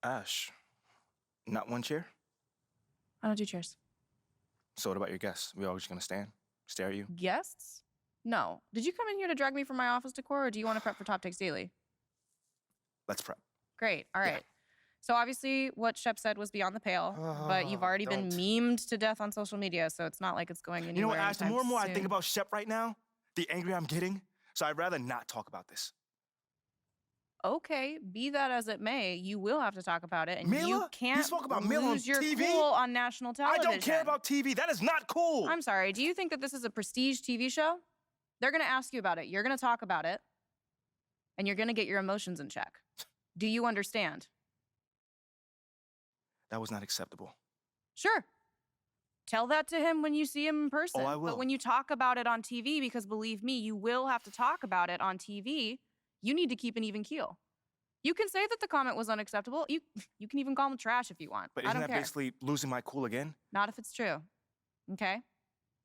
Ash, not one chair? I don't do chairs. So what about your guests? We all just gonna stand, stare at you? Guests? No. Did you come in here to drag me from my office decor, or do you want to prep for Top Takes Daily? Let's prep. Great. All right. Yeah. So obviously what Shep said was beyond the pale, but you've already been memed to death on social media, so it's not like it's going anywhere. You know what, Ash, the more and more I soon. think about Shep right now, the angrier I'm getting, so I'd rather not talk about this. Okay, be that as it may, you will have to talk about it, and Mila? you can't You spoke about Mila on lose your TV? cool on national television. I don't care about TV. That is not cool. I'm sorry. Do you think that this is a prestige TV show? They're going to ask you about it. You're going to talk about it, and you're going to get your emotions in check. Do you understand? That was not acceptable. Sure. Tell that to him when you see him in person. Oh, I will. But when you talk about it on TV, because believe me, you will have to talk about it on TV, you need to keep an even keel. You can say that the comment was unacceptable. You can even call him trash if you want. But I isn't don't that care. basically losing my cool again? Not if it's true. Okay?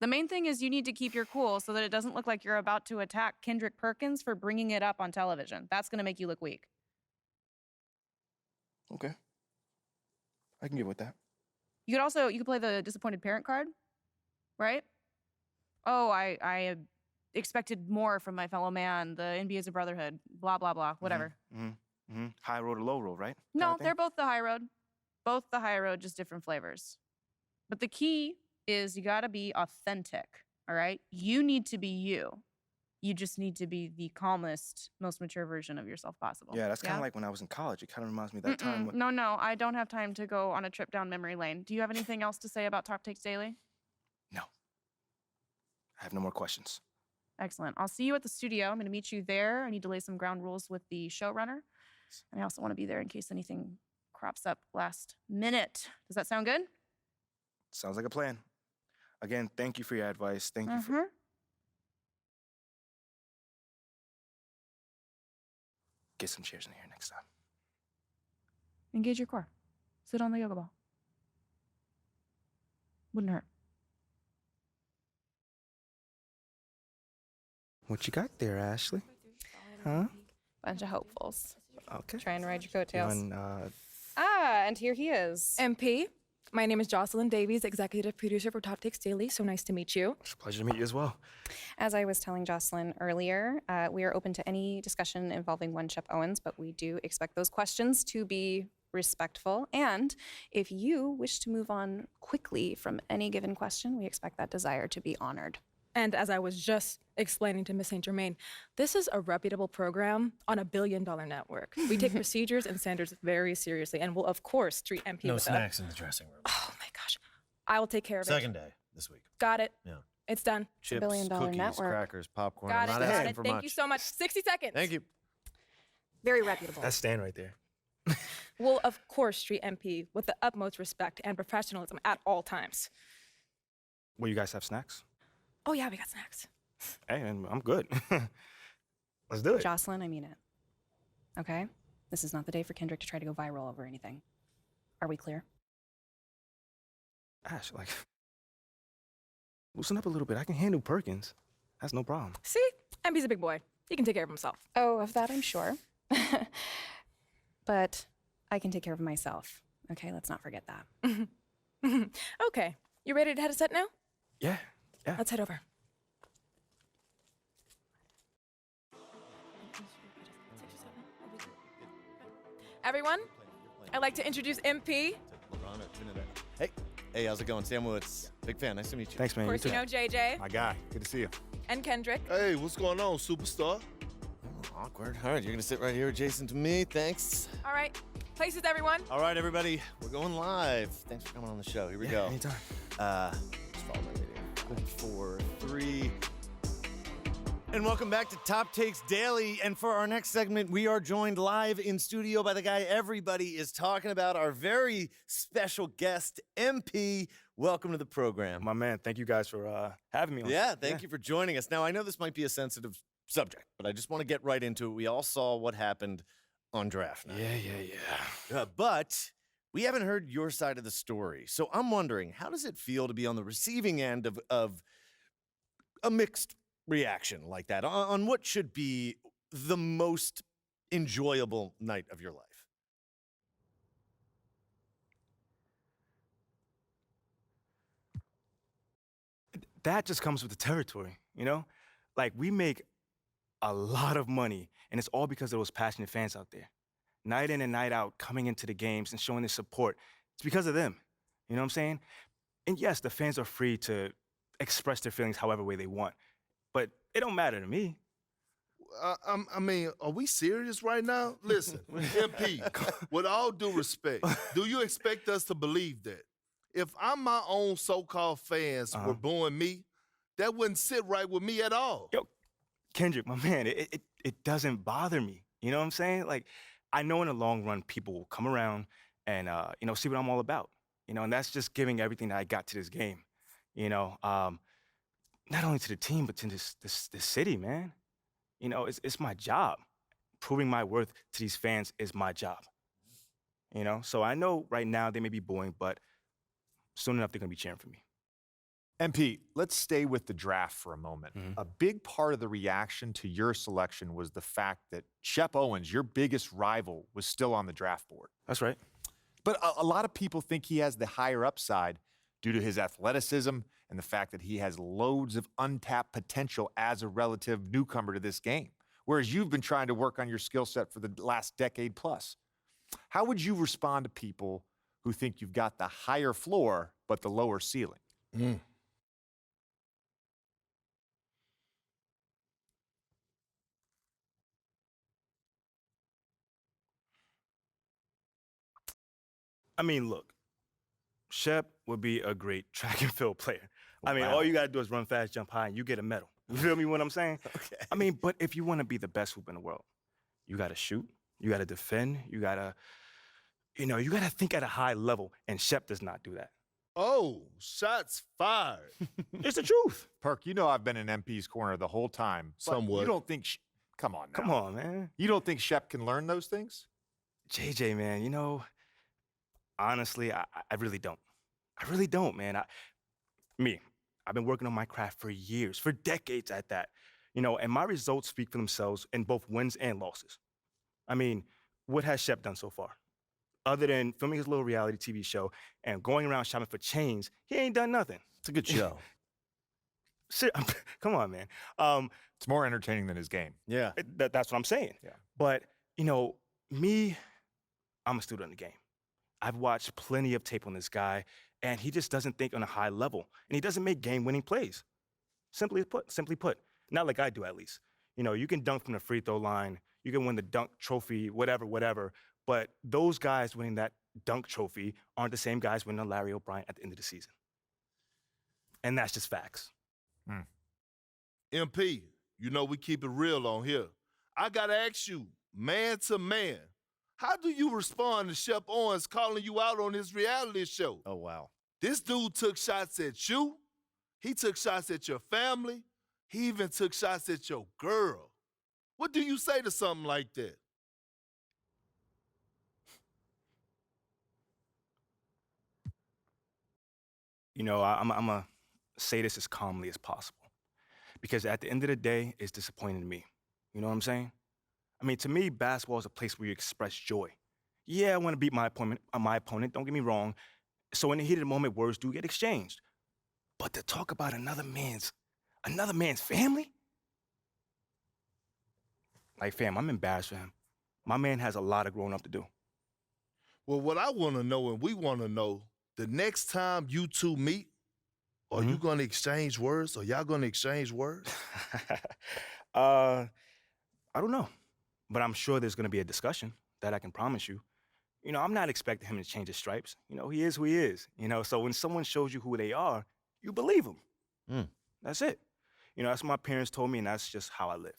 The main thing is you need to keep your cool so that it doesn't look like you're about to attack Kendrick Perkins for bringing it up on television. That's going to make you look weak. Okay. I can get with that. You could play the disappointed parent card, right? Oh, I expected more from my fellow man. The NBA is a brotherhood. Blah, blah, blah. Whatever. High road or low road, right? No, they're both the high road. Both the high road, just different flavors. But the key is you got to be authentic, all right? You need to be you. You just need to be the calmest, most mature version of yourself possible. Yeah, that's kind of like when I was in college. It kind of reminds me of that time when... No, I don't have time to go on a trip down memory lane. Do you have anything else to say about Top Takes Daily? No. I have no more questions. Excellent. I'll see you at the studio. I'm going to meet you there. I need to lay some ground rules with the showrunner. And I also want to be there in case anything crops up last minute. Does that sound good? Sounds like a plan. Again, thank you for your advice. Thank you for... Get some chairs in here next time. Engage your core. Sit on the yoga ball. Wouldn't hurt. What you got there, Ashley? Huh? Bunch of hopefuls. Okay. Trying to ride your coattails. And, and here he is. MP, my name is Jocelyn Davies, executive producer for Top Takes Daily. So nice to meet you. It's a pleasure to meet you as well. As I was telling Jocelyn earlier, we are open to any discussion involving one Shep Owens, but we do expect those questions to be respectful. And if you wish to move on quickly from any given question, we expect that desire to be honored. And as I was just explaining to Miss St. Germain, this is a reputable program on $1 billion network. We take procedures and standards very seriously and will, of course, treat MP No with snacks in the dressing room. Oh, my gosh. I will take care of it. Second day this week. Got it. Yeah. It's done. Chips, $1 billion cookies, network. crackers, popcorn. Got I'm it. not Got asking it. for Thank much. you so much. 60 seconds. Thank you. Very reputable. That's Stan right there. We'll, of course, treat MP with the utmost respect and professionalism at all times. Will you guys have snacks? Oh, yeah, we got snacks. Hey, and I'm good. Let's do it. Jocelyn, I mean it. Okay? This is not the day for Kendrick to try to go viral over anything. Are we clear? Ash, like, loosen up a little bit. I can handle Perkins. That's no problem. See? MP's a big boy. He can take care of himself. Oh, of that I'm sure. But I can take care of myself. Okay, let's not forget that. Okay. You ready to head a set now? Yeah. Let's head over. Everyone, I'd like to introduce MP. Hey, how's it going? Sam Woods. Big fan. Nice to meet you. Thanks, man. Of course, you know JJ My guy. Good to see you. and Kendrick. Hey, what's going on, superstar? Awkward. All right, you're going to sit right here adjacent to me. Thanks. All right, places, everyone. All right, everybody. We're going live. Thanks for coming on the show. Here we go. Anytime. Just follow my video. 4, 3. And welcome back to Top Takes Daily. And for our next segment, we are joined live in studio by the guy everybody is talking about, our very special guest, MP. Welcome to the program. My man, thank you guys for having me on. Yeah, thank you for joining us. Now, I know this might be a sensitive subject, but I just want to get right into it. We all saw what happened on draft night. Yeah. But we haven't heard your side of the story. So I'm wondering, how does it feel to be on the receiving end of a mixed reaction like that on what should be the most enjoyable night of your life? that just comes with the territory, you know? Like, we make a lot of money, and it's all because of those passionate fans out there. Night in and night out, coming into the games and showing their support. It's because of them. You know what I'm saying? And yes, the fans are free to express their feelings however way they want, but it don't matter to me. I mean, are we serious right now? Listen, MP, with all due respect, do you expect us to believe that? If I'm my own so-called fans were booing me, that wouldn't sit right with me at all. Yo, Kendrick, my man, it doesn't bother me. You know what I'm saying? Like, I know in the long run, people will come around and, see what I'm all about. And that's just giving everything that I got to this game. Not only to the team, but to this city, man. It's my job. Proving my worth to these fans is my job. So I know right now they may be booing, but soon enough they're gonna be cheering for me. MP, let's stay with the draft for a moment. Mhm. A big part of the reaction to your selection was the fact that Shep Owens, your biggest rival, was still on the draft board. That's right. But a lot of people think he has the higher upside due to his athleticism and the fact that he has loads of untapped potential as a relative newcomer to this game, whereas you've been trying to work on your skill set for the last decade plus. How would you respond to people who think you've got the higher floor but the lower ceiling? I mean, look, Shep would be a great track and field player. I mean, Wow. all you gotta do is run fast, jump high, and you get a medal. You feel me what I'm saying? Okay. I mean, but if you wanna be the best hoop in the world, you gotta shoot, you gotta defend, you gotta think at a high level, and Shep does not do that. Oh, shots fired. It's the truth. Perk, you know I've been in MP's corner the whole time. But Somewhat. You don't think... Come on now. Come on, man. You don't think Shep can learn those things? JJ, man, honestly, I really don't. I really don't, man. I've been working on my craft for years, for decades at that. And my results speak for themselves in both wins and losses. I mean, what has Shep done so far? Other than filming his little reality TV show and going around shopping for chains, he ain't done nothing. It's a good show. Come on, man. It's more entertaining than his game. Yeah. That's what I'm saying. Yeah. But, I'm a student of the game. I've watched plenty of tape on this guy, and he just doesn't think on a high level, and he doesn't make game-winning plays. Simply put, not like I do at least. You can dunk from the free throw line, you can win the dunk trophy, whatever, but those guys winning that dunk trophy aren't the same guys winning a Larry O'Brien at the end of the season. And that's just facts. MP, we keep it real on here. I gotta ask you, man to man, how do you respond to Shep Owens calling you out on his reality show? Oh, wow. This dude took shots at you. He took shots at your family. He even took shots at your girl. What do you say to something like that? I'm going to say this as calmly as possible. Because at the end of the day, it's disappointing to me. You know what I'm saying? I mean, to me, basketball is a place where you express joy. Yeah, I want to beat my opponent, don't get me wrong. So in the heat of the moment, words do get exchanged. But to talk about another man's family? Like, fam, I'm embarrassed for him. My man has a lot of growing up to do. Well, what I want to know and we want to know, the next time you two meet, are you going to exchange words? Are y'all going to exchange words? I don't know. But I'm sure there's going to be a discussion, that I can promise you. I'm not expecting him to change his stripes. He is who he is. So when someone shows you who they are, you believe them. That's it. That's what my parents told me, and that's just how I live.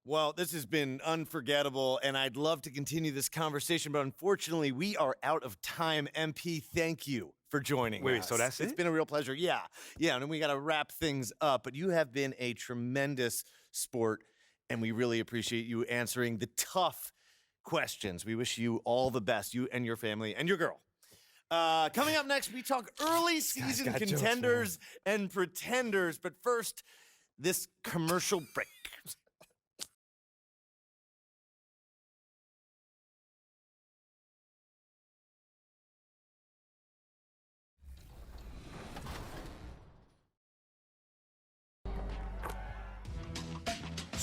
Well, this has been unforgettable, and I'd love to continue this conversation, but unfortunately, we are out of time. MP, thank you for joining us. Wait, so that's It's it? been a real pleasure. Yeah, and we got to wrap things up, but you have been a tremendous sport, and we really appreciate you answering the tough questions. We wish you all the best, you and your family and your girl. Coming up next, we talk early season got jokes, contenders and pretenders, but first, this commercial break.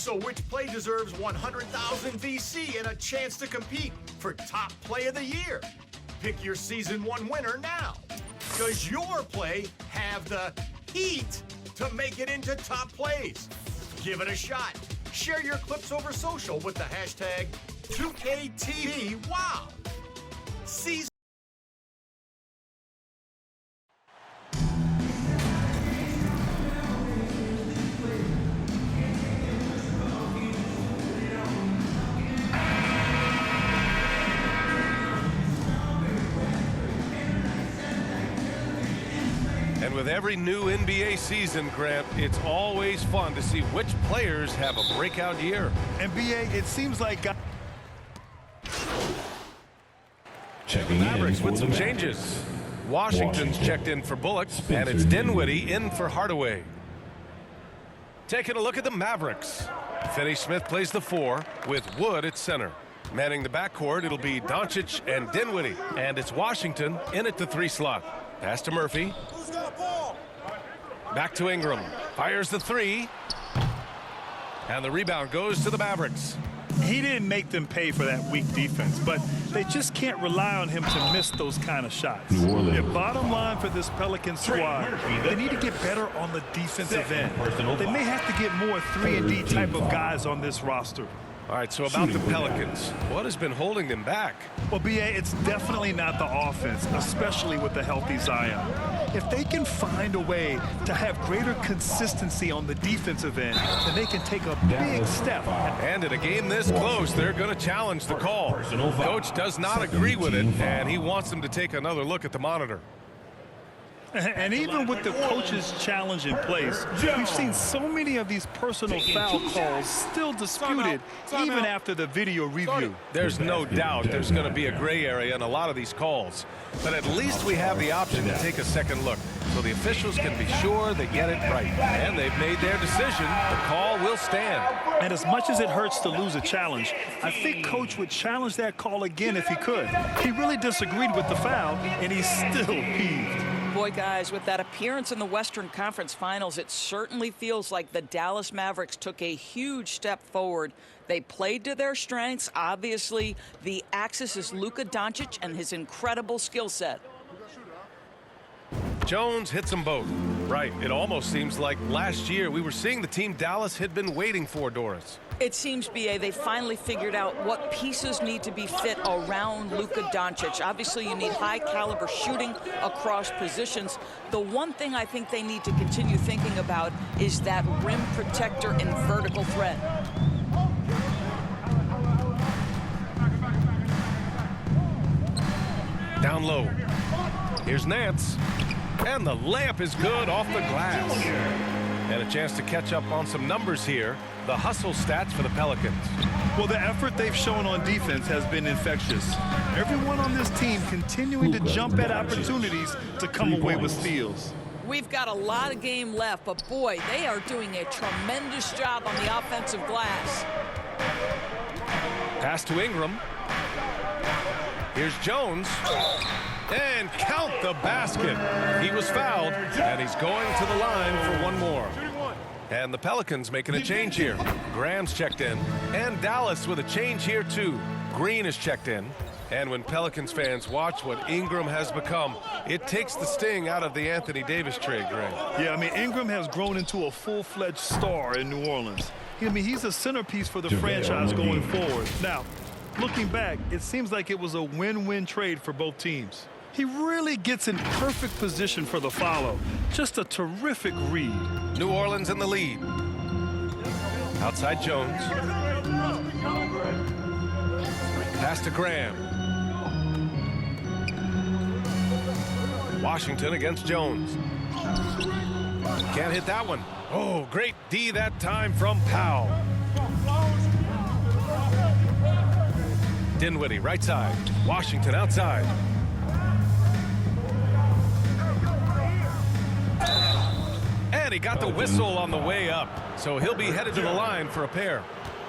So which play deserves 100,000 VC and a chance to compete for top play of the year? Pick your season 1 winner now. Does your play have the heat to make it into top plays? Give it a shot. Share your clips over social with the hashtag 2KTV. Season And with every new NBA season, Grant, it's always fun to see which players have a breakout year. NBA, it seems like... The Mavericks with some changes. Washington's checked in for Bullock, and it's Dinwiddie in for Hardaway. Taking a look at the Mavericks. Finney-Smith plays the 4 with Wood at center. Manning the backcourt, it'll be Doncic and Dinwiddie. And it's Washington in at the 3 slot. Pass to Murphy. Back to Ingram. Fires the 3. And the rebound goes to the Mavericks. He didn't make them pay for that weak defense, but they just can't rely on him to miss those kind of shots. The bottom line for this Pelican squad, they need to get better on the defensive end. They may have to get more 3-and-D type of guys on this roster. All right, so about the Pelicans, what has been holding them back? Well, B.A., it's definitely not the offense, especially with the healthy Zion. If they can find a way to have greater consistency on the defensive end, then they can take a big step. And in a game this close, they're going to challenge the call. Coach does not agree with it, and he wants them to take another look at the monitor. And even with the coach's challenge in place, we've seen so many of these personal foul calls still disputed even after the video review. There's no doubt there's going to be a gray area in a lot of these calls. But at least we have the option to take a second look, so the officials can be sure they get it right. And they've made their decision. The call will stand. And as much as it hurts to lose a challenge, I think Coach would challenge that call again if he could. He really disagreed with the foul, and he's still peeved. Boy, guys, with that appearance in the Western Conference Finals, it certainly feels like the Dallas Mavericks took a huge step forward. They played to their strengths. Obviously, the axis is Luka Doncic and his incredible skill set. Jones hits them both. Right. It almost seems like last year we were seeing the team Dallas had been waiting for, Doris. It seems, B.A., they finally figured out what pieces need to be fit around Luka Doncic. Obviously, you need high-caliber shooting across positions. The one thing I think they need to continue thinking about is that rim protector and vertical threat. Down low. Here's Nance. And the layup is good off the glass. And a chance to catch up on some numbers here. The hustle stats for the Pelicans. Well, the effort they've shown on defense has been infectious. Everyone on this team continuing to jump at opportunities to come away with steals. We've got a lot of game left, but boy, they are doing a tremendous job on the offensive glass. Pass to Ingram. Here's Jones. And count the basket. He was fouled, and he's going to the line for one more. And the Pelicans making a change here. Graham's checked in, and Dallas with a change here too. Green is checked in. And when Pelicans fans watch what Ingram has become, it takes the sting out of the Anthony Davis trade, Graham. Yeah, I mean, Ingram has grown into a full-fledged star in New Orleans. I mean, he's a centerpiece for the franchise going forward. Now, looking back, it seems like it was a win-win trade for both teams. He really gets in perfect position for the follow. Just a terrific read. New Orleans in the lead. Outside Jones. Pass to Graham. Washington against Jones. Can't hit that one. Oh, great D that time from Powell. Dinwiddie right side. Washington outside. And he got the whistle on the way up, so he'll be headed to the line for a pair.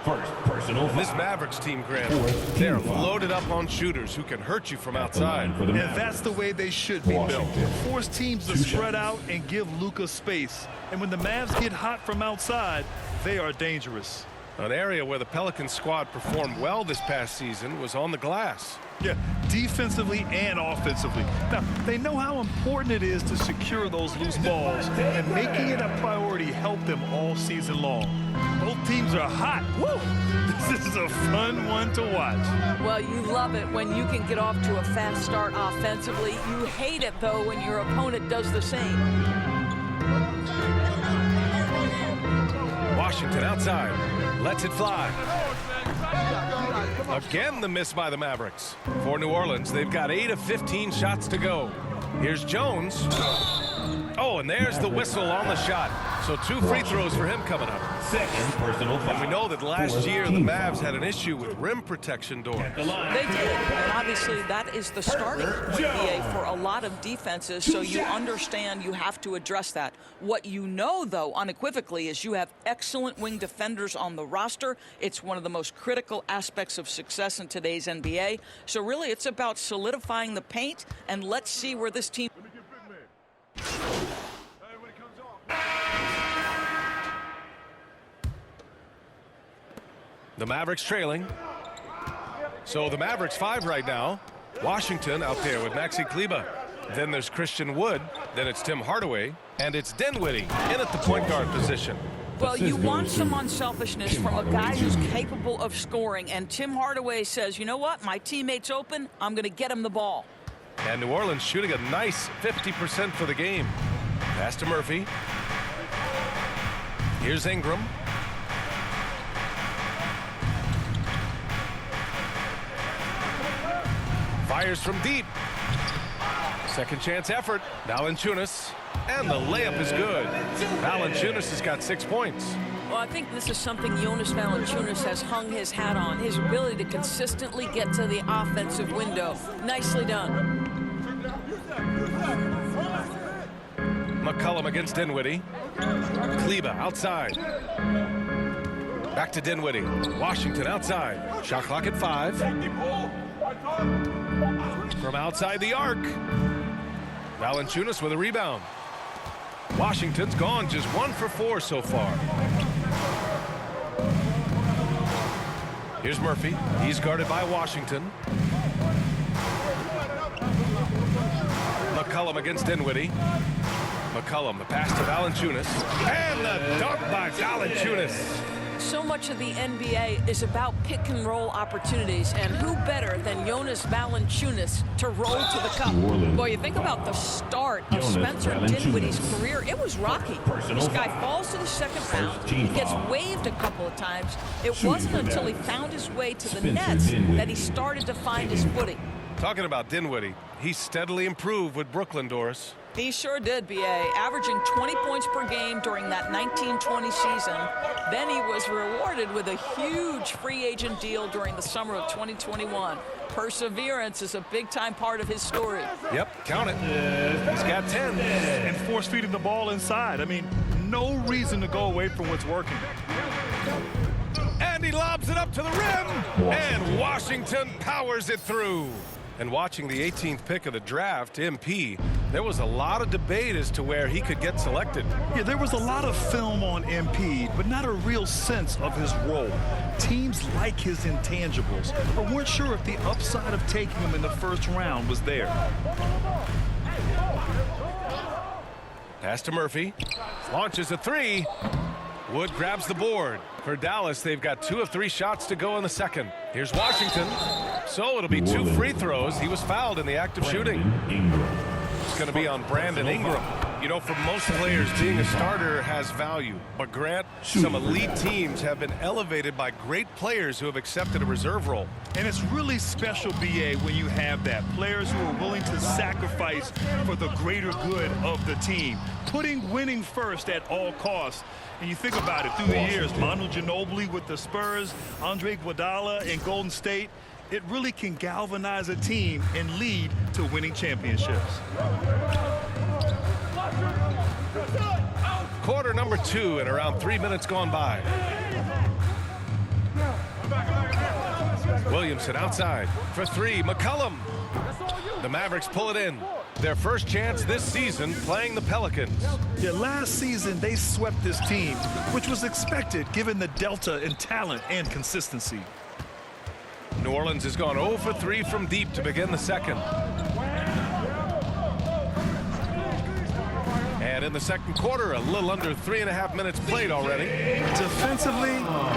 This Mavericks team, Grant, they're loaded up on shooters who can hurt you from outside. And that's the way they should be built. Force teams to spread out and give Luka space. And when the Mavs get hot from outside, they are dangerous. An area where the Pelicans squad performed well this past season was on the glass. Yeah, defensively and offensively. Now, they know how important it is to secure those loose balls, and making it a priority helped them all season long. Both teams are hot. Woo! This is a fun one to watch. Well, you love it when you can get off to a fast start offensively. You hate it, though, when your opponent does the same. Washington outside. Lets it fly. Again, the miss by the Mavericks. For New Orleans, they've got 8 of 15 shots to go. Here's Jones. Oh, and there's the whistle on the shot. So 2 free throws for him coming up. Second personal foul. And we know that last year the Mavs had an issue with rim protection doors. They did, and obviously that is the starting point, BA, for a lot of defenses, so you understand you have to address that. What you know, though, unequivocally, is you have excellent wing defenders on the roster. It's one of the most critical aspects of success in today's NBA. So really, it's about solidifying the paint, and let's see where this team... The Mavericks trailing. So the Mavericks 5 right now. Washington out there with Maxi Kleber. Then there's Christian Wood. Then it's Tim Hardaway. And it's Dinwiddie in at the point guard position. Well, you want some unselfishness from a guy who's capable of scoring. And Tim Hardaway says, you know what? My teammate's open. I'm going to get him the ball. And New Orleans shooting a nice 50% for the game. Pass to Murphy. Here's Ingram. Fires from deep. Second chance effort. Valanciunas. And the layup is good. Valanciunas has got 6 points. Well, I think this is something Jonas Valanciunas has hung his hat on. His ability to consistently get to the offensive window. Nicely done. McCollum against Dinwiddie. Kleber outside. Back to Dinwiddie. Washington outside. Shot clock at 5. From outside the arc. Valanciunas with a rebound. Washington's gone just 1 for 4 so far. Here's Murphy. He's guarded by Washington. McCollum against Dinwiddie. McCollum, the pass to Valanciunas. And the dunk by Valanciunas. So much of the NBA is about pick and roll opportunities, and who better than Jonas Valanciunas to roll to the cup? Boy, you think about the start of Spencer Dinwiddie's career. It was rocky. This guy falls to the second pound. He gets waved a couple of times. It wasn't until he found his way to the nets that he started to find his footing. Talking about Dinwiddie, he steadily improved with Brooklyn, Doris. He sure did, B.A., averaging 20 points per game during that 1920 season. Then he was rewarded with a huge free agent deal during the summer of 2021. Perseverance is a big-time part of his story. Yep, count it. He's got 10. And force feeding the ball inside. I mean, no reason to go away from what's working. And he lobs it up to the rim. And Washington powers it through. And watching the 18th pick of the draft, MP, there was a lot of debate as to where he could get selected. Yeah, there was a lot of film on MP, but not a real sense of his role. Teams like his intangibles, but weren't sure if the upside of taking him in the first round was there. Pass to Murphy. Launches a 3. Wood grabs the board. For Dallas, they've got 2 of 3 shots to go in the second. Here's Washington. So it'll be 2 free throws. He was fouled in the act of shooting. It's going to be on Brandon Ingram. You know, for most players, being a starter has value. But Grant, some elite teams have been elevated by great players who have accepted a reserve role. And it's really special, BA, when you have that. Players who are willing to sacrifice for the greater good of the team. Putting winning first at all costs. And you think about it, through the years, Manu Ginobili with the Spurs, Andre Iguodala in Golden State, it really can galvanize a team and lead to winning championships. Quarter number 2 and around 3 minutes gone by. Williamson outside for 3. McCollum. The Mavericks pull it in. their first chance this season playing the Pelicans. Yeah, last season they swept this team, which was expected given the delta in talent and consistency. New Orleans has gone 0 for 3 from deep to begin the second. And in the second quarter, a little under 3.5 minutes played already. Defensively,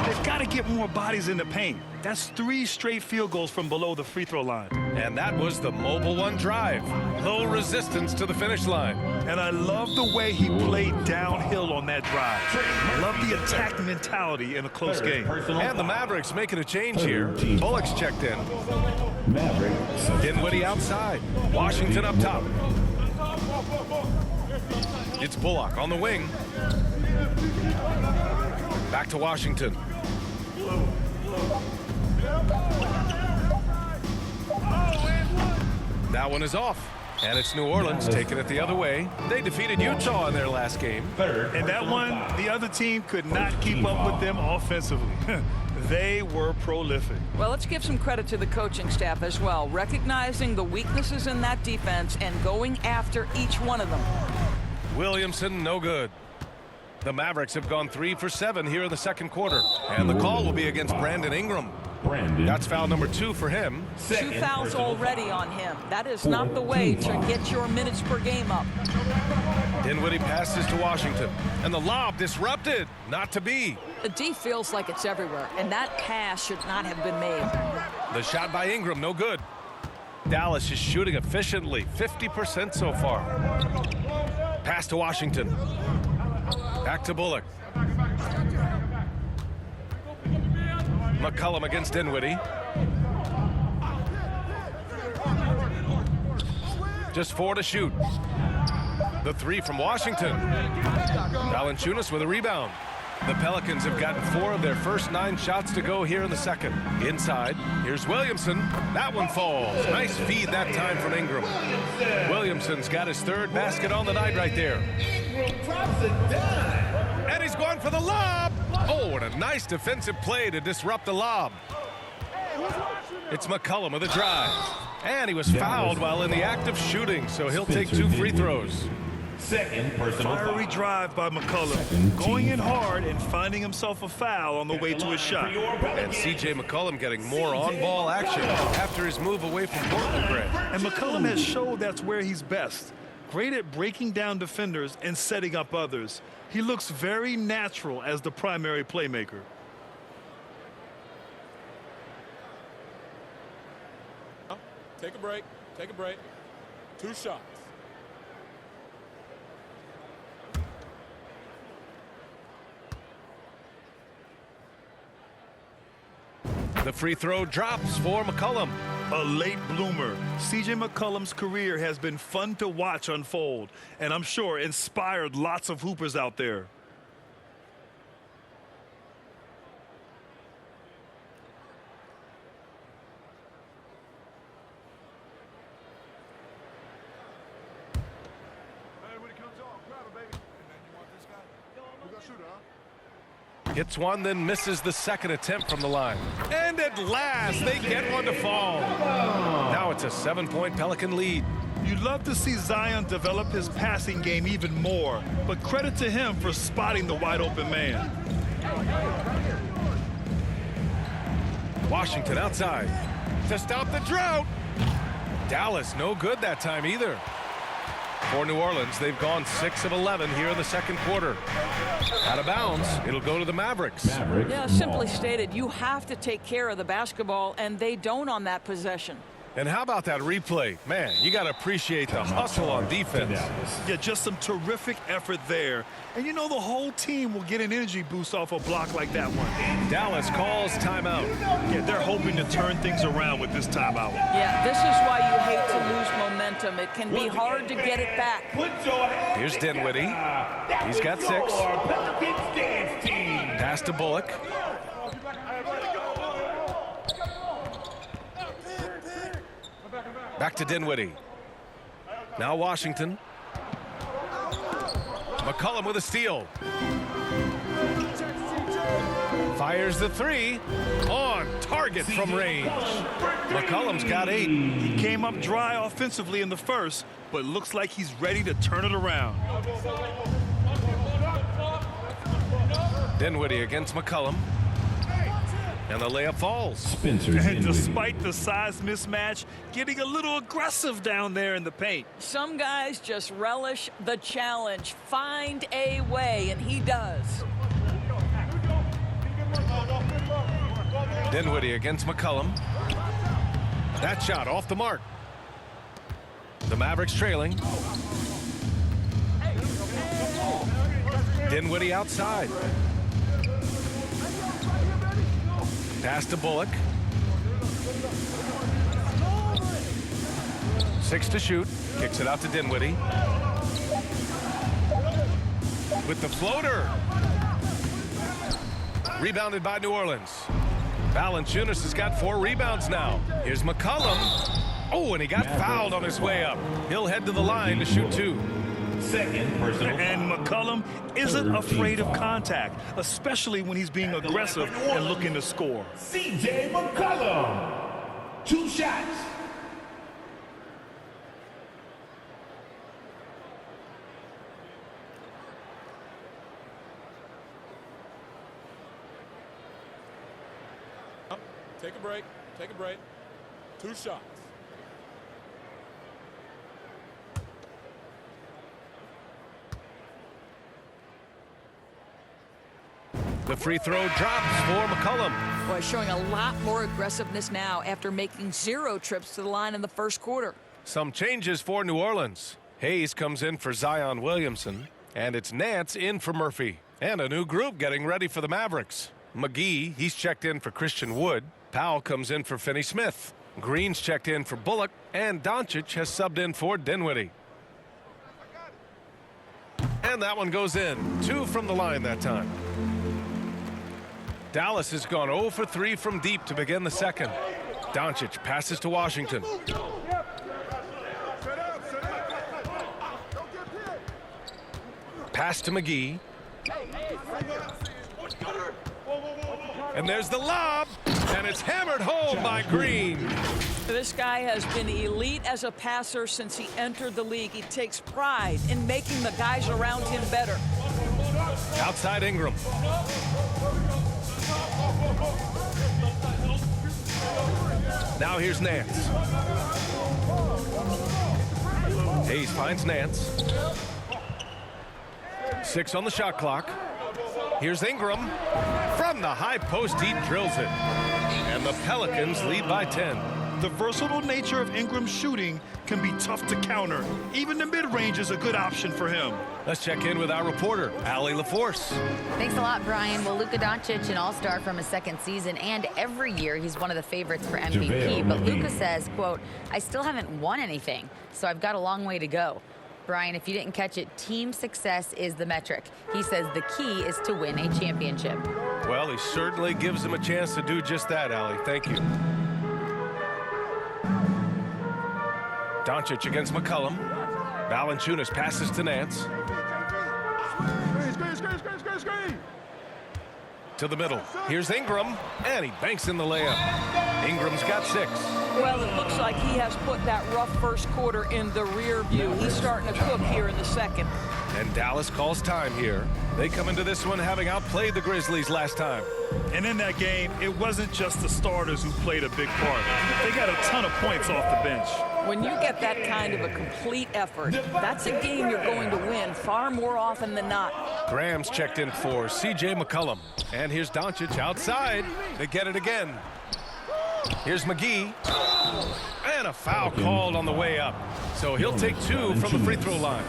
they've got to get more bodies in the paint. That's 3 straight field goals from below the free throw line. And that was the Mobile One drive. Low resistance to the finish line. And I love the way he played downhill on that drive. I love the attack mentality in a close game. And the Mavericks making a change here. Bullock's checked in. Dinwiddie outside. Washington up top. It's Bullock on the wing. Back to Washington. That one is off. And it's New Orleans taking it the other way. They defeated Utah in their last game. And that one, the other team could not keep up with them offensively. They were prolific. Well, let's give some credit to the coaching staff as well, recognizing the weaknesses in that defense and going after each one of them. Williamson, no good. The Mavericks have gone 3 for 7 here in the second quarter. And the call will be against Brandon Ingram. That's foul number 2 for him. 2 fouls already on him. That is not the way to get your minutes per game up. Dinwiddie passes to Washington. And the lob disrupted. Not to be. The D feels like it's everywhere, and that pass should not have been made. The shot by Ingram, no good. Dallas is shooting efficiently, 50% so far. Pass to Washington. Back to Bullock. McCollum against Dinwiddie. Just 4 to shoot. The 3 from Washington. Valanciunas with a rebound. The Pelicans have gotten 4 of their first 9 shots to go here in the second. Inside, here's Williamson. That one falls. Nice feed that time from Ingram. Williamson's got his 3rd basket on the night right there. And he's going for the lob. Oh, and a nice defensive play to disrupt the lob. It's McCollum with a drive. And he was fouled while in the act of shooting, so he'll take 2 free throws. Second personal fiery drive by McCollum, going in hard and finding himself a foul on the way to his shot. And C.J. McCollum getting more on-ball action after his move away from Portland, Grant. And McCollum has showed that's where he's best. Great at breaking down defenders and setting up others. He looks very natural as the primary playmaker. Take a break. Take a break. 2 shots. The free throw drops for McCollum. A late bloomer. C.J. McCollum's career has been fun to watch unfold, and I'm sure inspired lots of hoopers out there. Hits one, then misses the second attempt from the line. And at last, they get one to fall. Now it's a 7-point Pelican lead. You'd love to see Zion develop his passing game even more, but credit to him for spotting the wide open man. Washington outside to stop the drought. Dallas no good that time either. For New Orleans, they've gone 6 of 11 here in the second quarter. Out of bounds, it'll go to the Mavericks. Yeah, simply stated, you have to take care of the basketball, and they don't on that possession. And how about that replay? Man, you got to appreciate the hustle on defense. Yeah, just some terrific effort there. And you know the whole team will get an energy boost off a block like that one. Dallas calls timeout. Yeah, they're hoping to turn things around with this timeout. Yeah, this is why you hate to lose momentum. It can be hard to get it back. Here's Dinwiddie. He's got 6. Pass to Bullock. Back to Dinwiddie. Now Washington. McCollum with a steal. Fires the three. On target from range. McCollum's got 8. He came up dry offensively in the first, but looks like he's ready to turn it around. Dinwiddie against McCollum. And the layup falls. And despite the size mismatch, getting a little aggressive down there in the paint. Some guys just relish the challenge. Find a way, and he does. Dinwiddie against McCollum. That shot off the mark. The Mavericks trailing. Dinwiddie outside. Pass to Bullock. 6 to shoot. Kicks it out to Dinwiddie. With the floater. Rebounded by New Orleans. Valanciunas has got 4 rebounds now. Here's McCollum. Oh, and he got fouled on his way up. He'll head to the line to shoot 2. And McCollum isn't afraid of contact, especially when he's being aggressive and looking to score. CJ McCollum, 2 shots. Take a break. Take a break. 2 shots. The free throw drops for McCollum. Boy, showing a lot more aggressiveness now after making 0 trips to the line in the first quarter. Some changes for New Orleans. Hayes comes in for Zion Williamson, and it's Nance in for Murphy. And a new group getting ready for the Mavericks. McGee, he's checked in for Christian Wood. Powell comes in for Finney Smith. Green's checked in for Bullock, and Doncic has subbed in for Dinwiddie. And that one goes in. 2 from the line that time. Dallas has gone 0 for 3 from deep to begin the second. Doncic passes to Washington. Pass to McGee. And there's the lob, and it's hammered home by Green. This guy has been elite as a passer since he entered the league. He takes pride in making the guys around him better. Outside Ingram. Now here's Nance. Hayes finds Nance. 6 on the shot clock. Here's Ingram. From the high post, he drills it. And the Pelicans lead by 10. The versatile nature of Ingram's shooting can be tough to counter. Even the mid-range is a good option for him. Let's check in with our reporter, Allie LaForce. Thanks a lot, Brian. Well, Luka Doncic, an all-star from his second season, and every year he's one of the favorites for MVP. But Luka says, quote, I still haven't won anything, so I've got a long way to go. Brian, if you didn't catch it, team success is the metric. He says the key is to win a championship. Well, he certainly gives him a chance to do just that, Allie. Thank you. Doncic against McCollum. Valanciunas passes to Nance. Screen. To the middle. Here's Ingram, and he banks in the layup. Ingram's got 6. Well, it looks like he has put that rough first quarter in the rear view. He's starting to cook here in the second. And Dallas calls time here. They come into this one having outplayed the Grizzlies last time. And in that game, it wasn't just the starters who played a big part. They got a ton of points off the bench. When you get that kind of a complete effort, that's a game you're going to win far more often than not. Graham's checked in for C.J. McCollum. And here's Doncic outside. They get it again. Here's McGee. And a foul called on the way up. So he'll take 2 from the free throw line.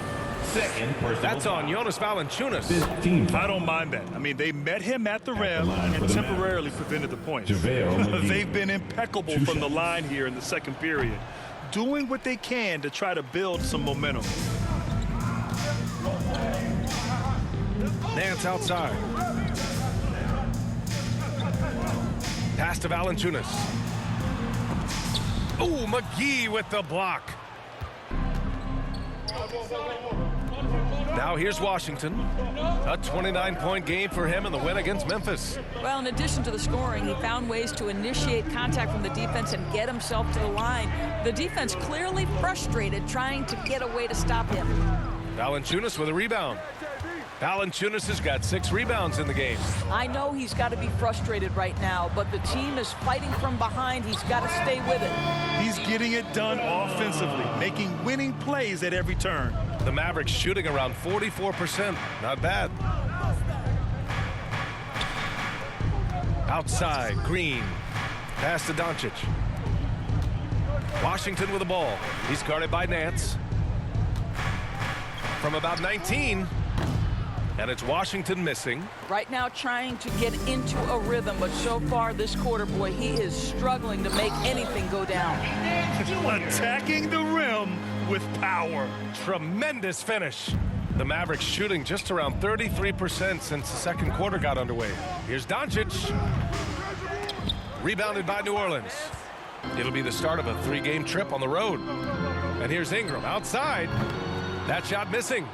That's on Jonas Valanciunas. I don't mind that. I mean, they met him at the rim and temporarily prevented the points. They've been impeccable from the line here in the second period, doing what they can to try to build some momentum. Nance outside. Pass to Valanciunas. Oh, McGee with the block. Now here's Washington. A 29-point game for him in the win against Memphis. Well, in addition to the scoring, he found ways to initiate contact from the defense and get himself to the line. The defense clearly frustrated trying to get a way to stop him. Valanciunas with a rebound. Valanciunas has got 6 rebounds in the game. I know he's got to be frustrated right now, but the team is fighting from behind. He's got to stay with it. He's getting it done offensively, making winning plays at every turn. The Mavericks shooting around 44%. Not bad. Outside, Green. Pass to Doncic. Washington with the ball. He's guarded by Nance. From about 19. And it's Washington missing. Right now trying to get into a rhythm, but so far this quarter, boy, he is struggling to make anything go down. Attacking the rim with power. Tremendous finish. The Mavericks shooting just around 33% since the second quarter got underway. Here's Doncic. Rebounded by New Orleans. It'll be the start of a 3-game trip on the road. And here's Ingram outside. That shot missing.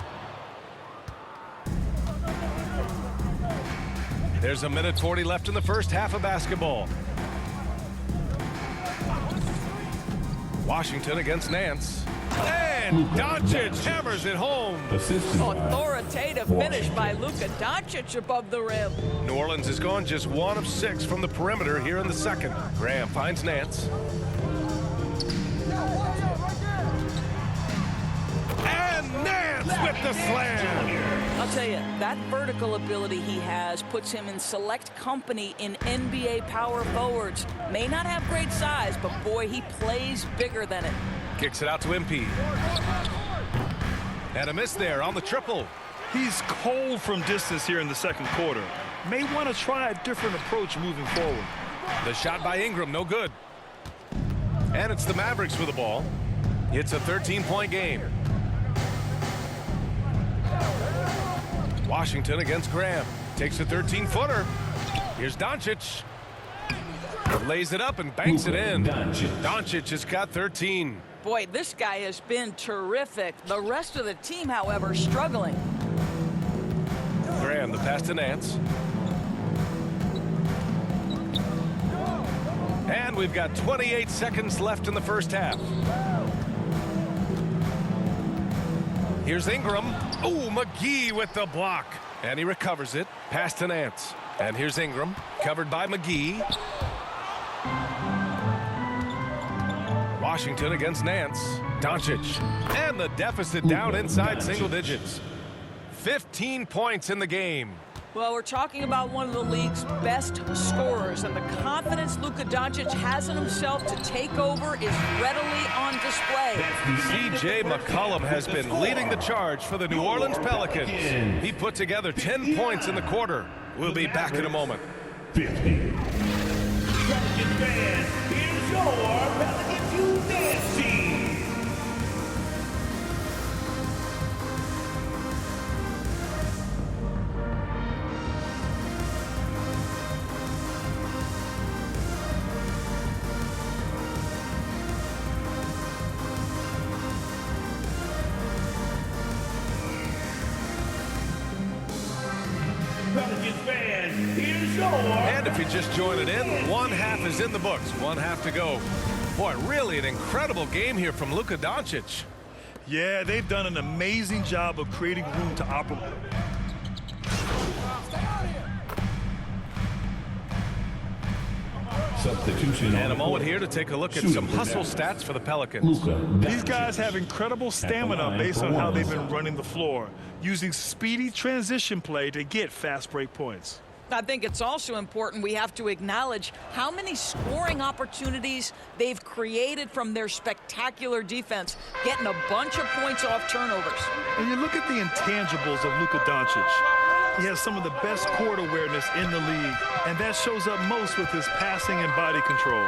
There's a minute 40 left in the first half of basketball. Washington against Nance. And Doncic hammers it home. Authoritative finish by Luka Doncic above the rim. New Orleans has gone just 1 of 6 from the perimeter here in the second. Graham finds Nance. And Nance with the slam. I'll tell you, that vertical ability he has puts him in select company in NBA power forwards. May not have great size, but boy, he plays bigger than it. Kicks it out to MP. And a miss there on the triple. He's cold from distance here in the second quarter. May want to try a different approach moving forward. The shot by Ingram, no good. And it's the Mavericks with the ball. It's a 13-point game. Washington against Graham. Takes a 13-footer. Here's Doncic. Lays it up and banks it in. Doncic has got 13. Boy, this guy has been terrific. The rest of the team, however, struggling. Graham, the pass to Nance. And we've got 28 seconds left in the first half. Here's Ingram. Oh, McGee with the block. And he recovers it. Pass to Nance. And here's Ingram. Covered by McGee. Washington against Nance. Doncic. And the deficit down inside single digits. 15 points in the game. Well, we're talking about one of the league's best scorers, and the confidence Luka Doncic has in himself to take over is readily on display. C.J. McCollum has been leading the charge for the New Orleans Pelicans. He put together 10 points in the quarter. We'll be back in a moment. 50. Pelicans fans, here's your Pelicans You Dance team. And if you just joined it in, 1 half is in the books. 1 half to go. Boy, really an incredible game here from Luka Doncic. Yeah, they've done an amazing job of creating room to operate. Substitution. And a moment here to take a look at some hustle stats for the Pelicans. These guys have incredible stamina based on how they've been running the floor, using speedy transition play to get fast break points. I think it's also important we have to acknowledge how many scoring opportunities they've created from their spectacular defense, getting a bunch of points off turnovers. And you look at the intangibles of Luka Doncic. He has some of the best court awareness in the league, and that shows up most with his passing and body control.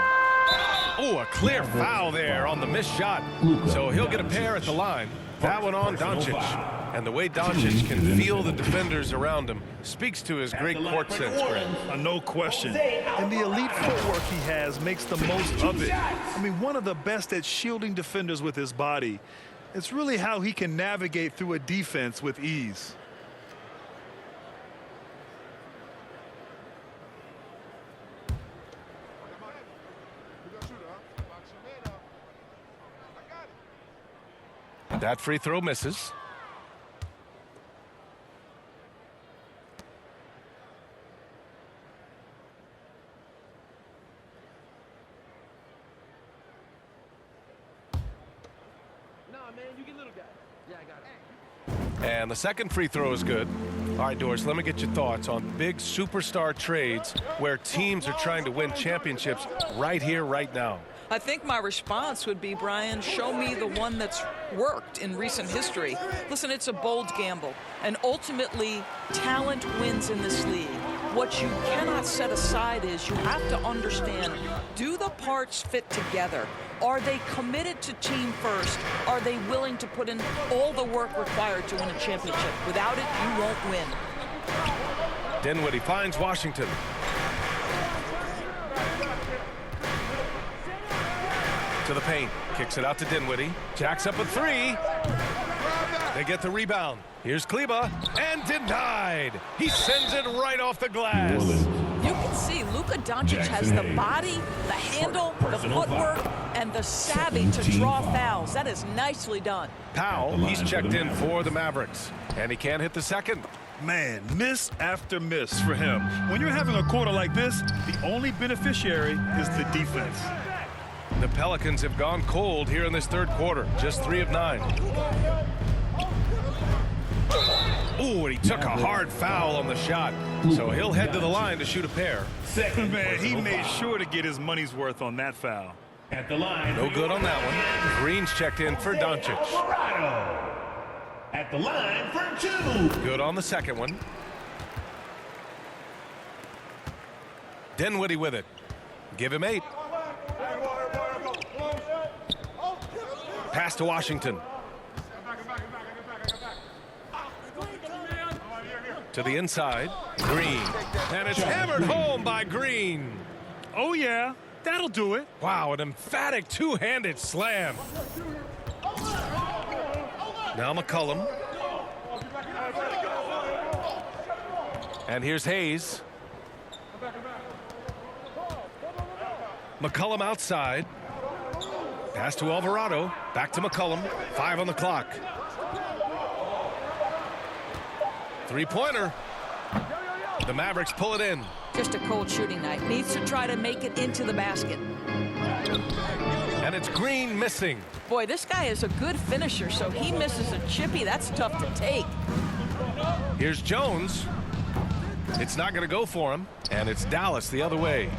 Oh, a clear foul there on the missed shot. So he'll get a pair at the line. That one on Doncic. And the way Doncic can feel the defenders around him speaks to his great court sense, Greg. No question. And the elite footwork he has makes the most of it. I mean, one of the best at shielding defenders with his body. It's really how he can navigate through a defense with ease. That free throw misses. And the second free throw is good. All right, Doris, let me get your thoughts on big superstar trades where teams are trying to win championships right here, right now. I think my response would be, Brian, show me the one that's worked in recent history. Listen, it's a bold gamble, and ultimately, talent wins in this league. What you cannot set aside is you have to understand, do the parts fit together? Are they committed to team first? Are they willing to put in all the work required to win a championship? Without it, you won't win. Dinwiddie finds Washington. To the paint, kicks it out to Dinwiddie. Jacks up a three. They get the rebound. Here's Kleba, and denied. He sends it right off the glass. You can see Luka Doncic has the body, the handle, the footwork, and the savvy to draw fouls. That is nicely done. Powell, he's checked in for the Mavericks, and he can't hit the second. Man, miss after miss for him. When you're having a quarter like this, the only beneficiary is the defense. The Pelicans have gone cold here in this third quarter, just 3 of 9. Ooh, and he took a hard foul on the shot, so he'll head to the line to shoot a pair. Man, he made sure to get his money's worth on that foul. At the line. No good on that one. Green's checked in for Doncic. At the line for 2. Good on the second one. Dinwiddie with it. Give him 8. Pass to Washington. To the inside. Green. And it's hammered home by Green. Oh, yeah. That'll do it. Wow, an emphatic two-handed slam. Now McCollum. And here's Hayes. McCollum outside. Pass to Alvarado. Back to McCollum. 5 on the clock. Three-pointer. The Mavericks pull it in. Just a cold shooting night. Needs to try to make it into the basket. And it's Green missing. Boy, this guy is a good finisher, so he misses a chippy. That's tough to take. Here's Jones. It's not going to go for him, and it's Dallas the other way.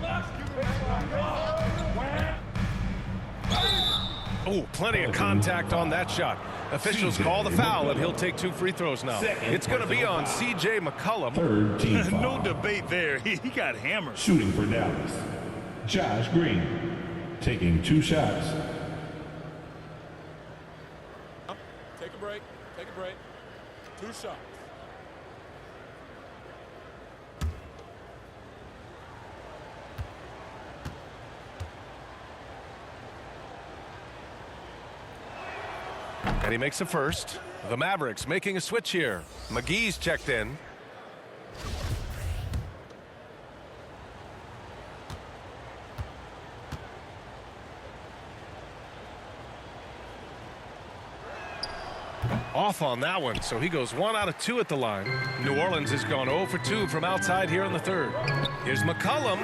Oh, plenty of contact on that shot. Officials call the foul, and he'll take 2 free throws now. It's going to be on C.J. McCollum. Third team foul. No debate there. He got hammered. Shooting for Dallas. Josh Green taking 2 shots. Take a break. Take a break. 2 shots. And he makes the first. The Mavericks making a switch here. McGee's checked in. Off on that one, so he goes 1 out of 2 at the line. New Orleans has gone 0 for 2 from outside here in the third. Here's McCollum.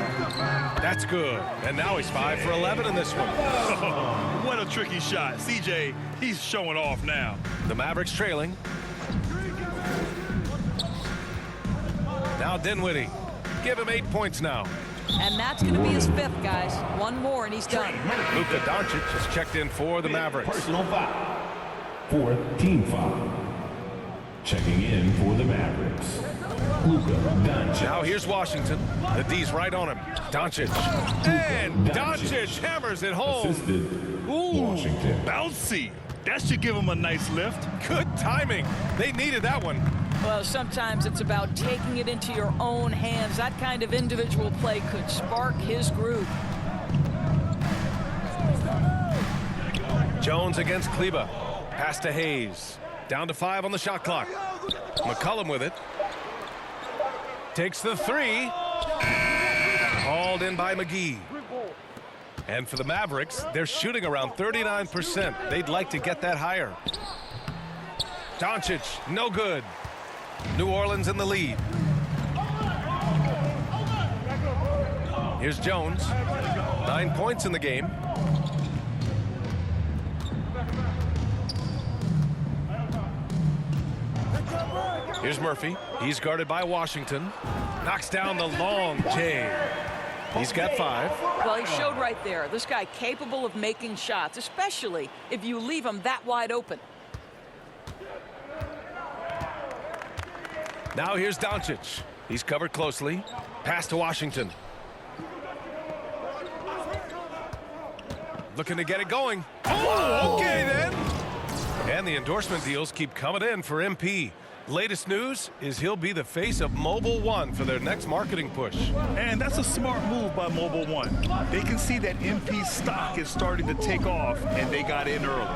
That's good. And now he's 5 for 11 in this one. Oh, what a tricky shot. CJ, he's showing off now. The Mavericks trailing. Now Dinwiddie. Give him 8 points now. And that's going to be his 5th, guys. 1 more, and he's done. Luka Doncic has checked in for the Mavericks. Personal foul. 4th team foul. Checking in for the Mavericks. Luka Doncic. Now here's Washington. The D's right on him. Doncic. And Doncic hammers it home. Assisted. Ooh, Washington. Bouncy. That should give him a nice lift. Good timing. They needed that one. Well, sometimes it's about taking it into your own hands. That kind of individual play could spark his groove. Jones against Kleba. Pass to Hayes. Down to 5 on the shot clock. McCollum with it. Takes the 3. Hauled in by McGee. And for the Mavericks, they're shooting around 39%. They'd like to get that higher. Doncic, no good. New Orleans in the lead. Here's Jones. 9 points in the game. Here's Murphy. He's guarded by Washington. Knocks down the long J. He's got 5. Well, he showed right there. This guy capable of making shots, especially if you leave him that wide open. Now here's Doncic. He's covered closely. Pass to Washington. Looking to get it going. Oh, okay then. And the endorsement deals keep coming in for MP. Latest news is he'll be the face of Mobile One for their next marketing push. And that's a smart move by Mobile One. They can see that MP's stock is starting to take off, and they got in early.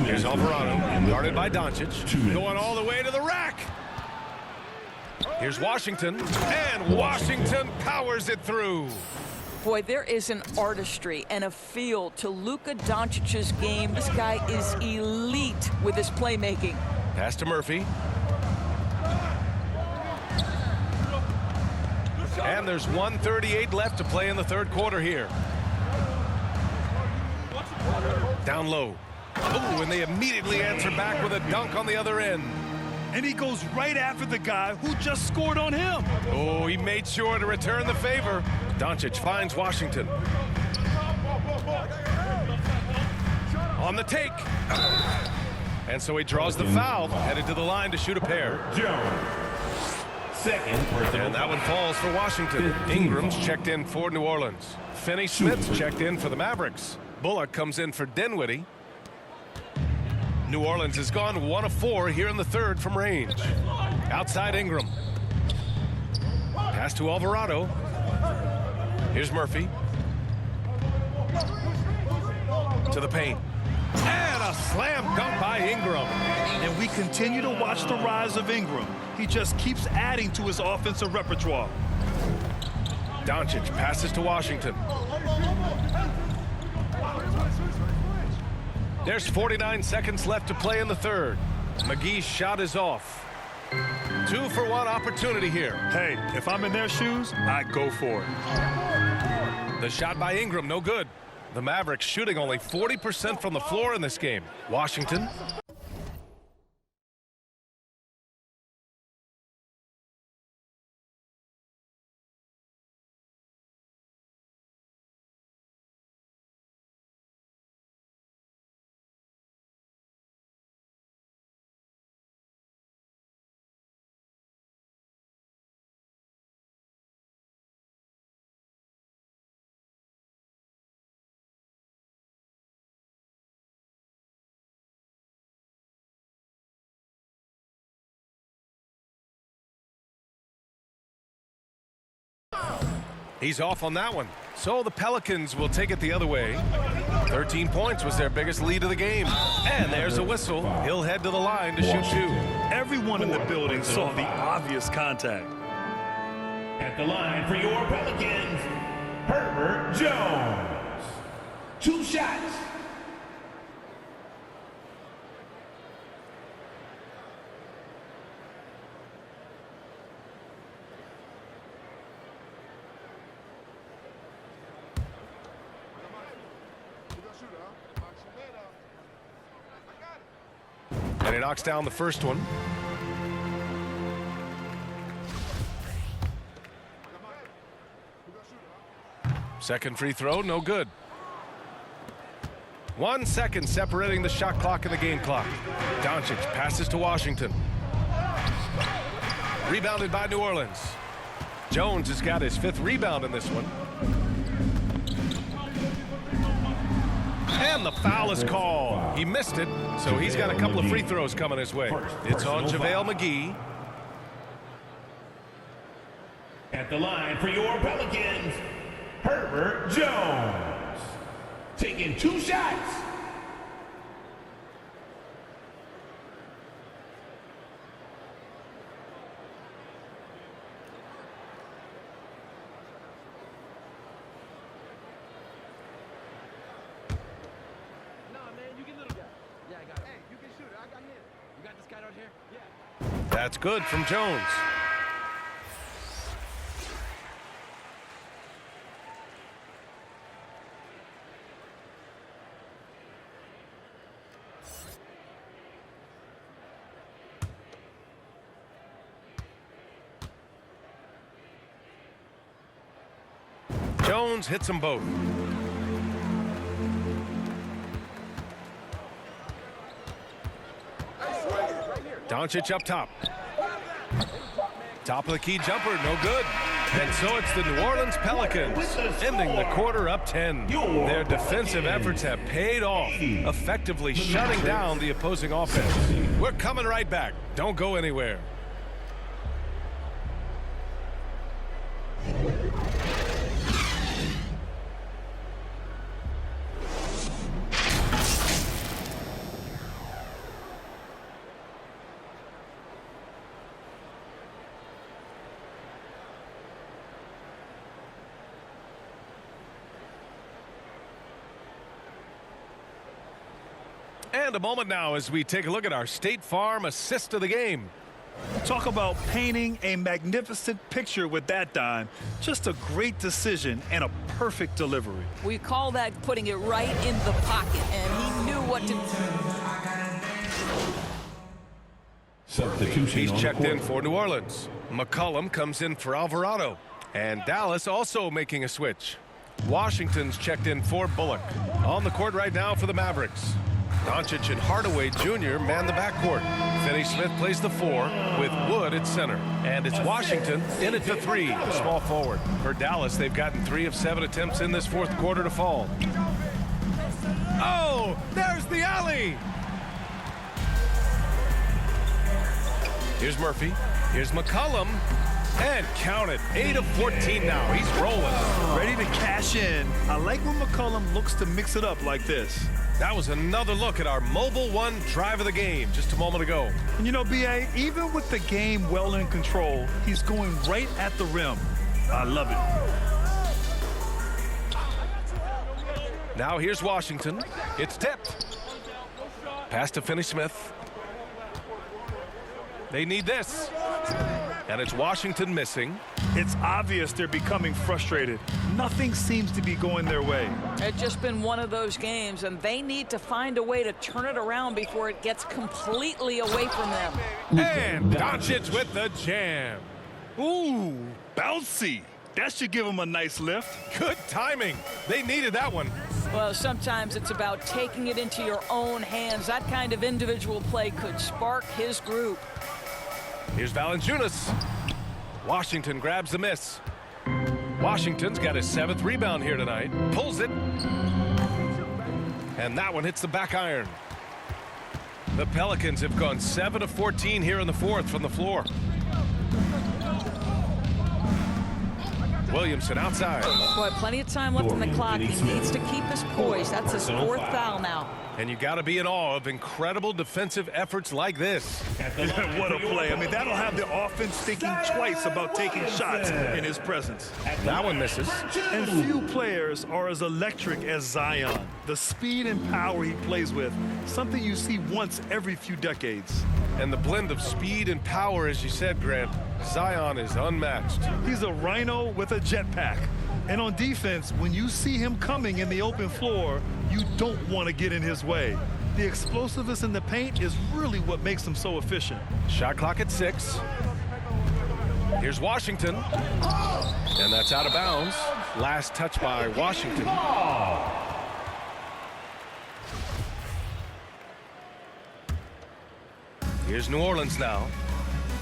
Here's Alvarado, guarded by Doncic, going all the way to the rack. Here's Washington, and Washington powers it through. Boy, there is an artistry and a feel to Luka Doncic's game. This guy is elite with his playmaking. Pass to Murphy. And there's 1:38 left to play in the third quarter here. Down low. Oh, and they immediately answer back with a dunk on the other end. And he goes right after the guy who just scored on him. Oh, he made sure to return the favor. Doncic finds Washington. On the take. And so he draws the foul, headed to the line to shoot a pair. Second. And that one falls for Washington. Ingram's checked in for New Orleans. Finney-Smith's checked in for the Mavericks. Bullock comes in for Dinwiddie. New Orleans has gone 1 of 4 here in the third from range. Outside Ingram. Pass to Alvarado. Here's Murphy. To the paint. And a slam dunk by Ingram. And we continue to watch the rise of Ingram. He just keeps adding to his offensive repertoire. Doncic passes to Washington. There's 49 seconds left to play in the third. McGee's shot is off. 2-for-1 opportunity here. Hey, if I'm in their shoes, I go for it. The shot by Ingram, no good. The Mavericks shooting only 40% from the floor in this game. Washington. He's off on that one. So the Pelicans will take it the other way. 13 points was their biggest lead of the game. And there's a whistle. He'll head to the line to shoot 2. Everyone in the building saw the obvious contact. At the line for your Pelicans, Herbert Jones. 2 shots. And he knocks down the first one. Second free throw, no good. 1 second separating the shot clock and the game clock. Doncic passes to Washington. Rebounded by New Orleans. Jones has got his 5th rebound in this one. And the foul is called. He missed it, so he's got a couple of free throws coming his way. It's on JaVale McGee. At the line for your Pelicans, Herbert Jones. taking 2 shots. That's good from Jones. Jones hits them both. Doncic up top. Top of the key jumper, no good. And so it's the New Orleans Pelicans ending the quarter up 10. Their defensive efforts have paid off, effectively shutting down the opposing offense. We're coming right back. Don't go anywhere. And a moment now as we take a look at our State Farm assist of the game. Talk about painting a magnificent picture with that dime. Just a great decision and a perfect delivery. We call that putting it right in the pocket, and he knew what to do. Substitution. He's checked in for New Orleans. McCollum comes in for Alvarado. And Dallas also making a switch. Washington's checked in for Bullock. On the court right now for the Mavericks. Doncic and Hardaway Jr. man the backcourt. Finney-Smith plays the 4 with Wood at center. And it's Washington in at the 3, small forward. For Dallas, they've gotten 3 of 7 attempts in this fourth quarter to fall. Oh, there's the alley. Here's Murphy. Here's McCollum. And count it, 8 of 14 now. He's rolling. Ready to cash in. I like when McCollum looks to mix it up like this. That was another look at our Mobile One drive of the game just a moment ago. And you know, B.A., even with the game well in control, he's going right at the rim. I love it. Now here's Washington. It's tipped. Pass to Finney-Smith. They need this. And it's Washington missing. It's obvious they're becoming frustrated. Nothing seems to be going their way. It's just been one of those games, and they need to find a way to turn it around before it gets completely away from them. And Doncic with the jam. Ooh, bouncy. That should give him a nice lift. Good timing. They needed that one. Well, sometimes it's about taking it into your own hands. That kind of individual play could spark his group. Here's Valanciunas. Washington grabs the miss. Washington's got his 7th rebound here tonight. Pulls it. And that one hits the back iron. The Pelicans have gone 7 of 14 here in the fourth from the floor. Williamson outside. Boy, plenty of time left on the clock. He needs to keep his poise. That's his 4th foul now. And you got to be in awe of incredible defensive efforts like this. What a play. I mean, that'll have the offense thinking twice about taking shots in his presence. That one misses. And few players are as electric as Zion. The speed and power he plays with, something you see once every few decades. And the blend of speed and power, as you said, Grant, Zion is unmatched. He's a rhino with a jetpack. And on defense, when you see him coming in the open floor, you don't want to get in his way. The explosiveness in the paint is really what makes him so efficient. Shot clock at 6. Here's Washington. And that's out of bounds. Last touch by Washington. Here's New Orleans now.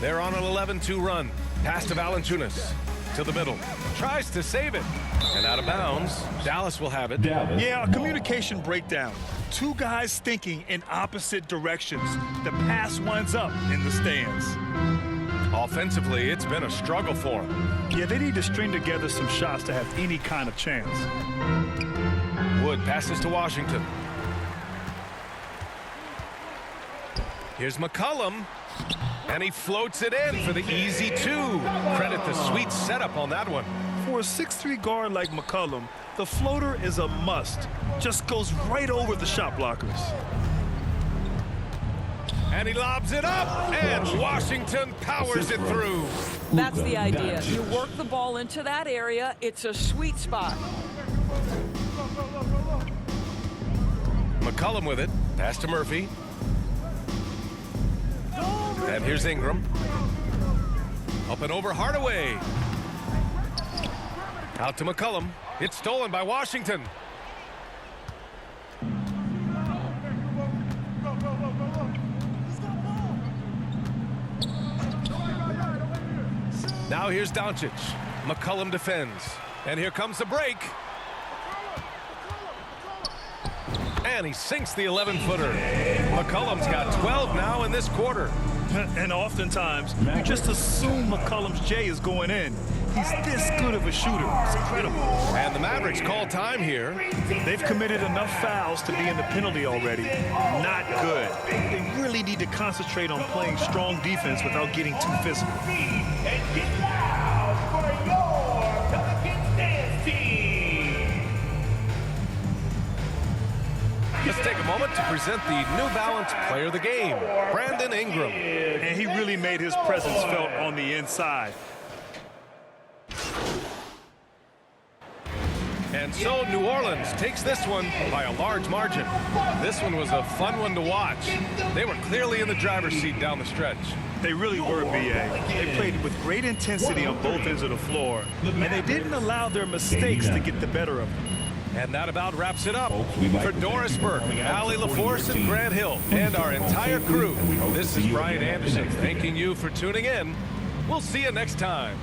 They're on an 11-2 run. Pass to Valanciunas. To the middle. Tries to save it. And out of bounds. Dallas will have it. Yeah, a communication breakdown. 2 guys thinking in opposite directions. The pass winds up in the stands. Offensively, it's been a struggle for them. Yeah, they need to string together some shots to have any kind of chance. Wood passes to Washington. Here's McCollum, and he floats it in for the easy 2. Credit the sweet setup on that one. For a 6'3" guard like McCollum, the floater is a must. Just goes right over the shot blockers. And he lobs it up, and Washington powers it through. That's the idea. You work the ball into that area. It's a sweet spot. McCollum with it. Pass to Murphy. And here's Ingram. Up and over Hardaway. Out to McCollum. It's stolen by Washington. Now here's Doncic. McCollum defends. And here comes the break. And he sinks the 11-footer. McCollum's got 12 now in this quarter. And oftentimes, you just assume McCollum's J is going in. He's this good of a shooter. It's incredible. And the Mavericks call time here. They've committed enough fouls to be in the penalty already. Not good. They really need to concentrate on playing strong defense without getting too physical. Let's take a moment to present the New Balance Player of the Game, Brandon Ingram. And he really made his presence felt on the inside. And so New Orleans takes this one by a large margin. This one was a fun one to watch. They were clearly in the driver's seat down the stretch. They really were, B.A. They played with great intensity on both ends of the floor, and they didn't allow their mistakes to get the better of them. And that about wraps it up. For Doris Burke, Allie LaForce, and Grant Hill, and our entire crew, this is Brian Anderson thanking you for tuning in. We'll see you next time.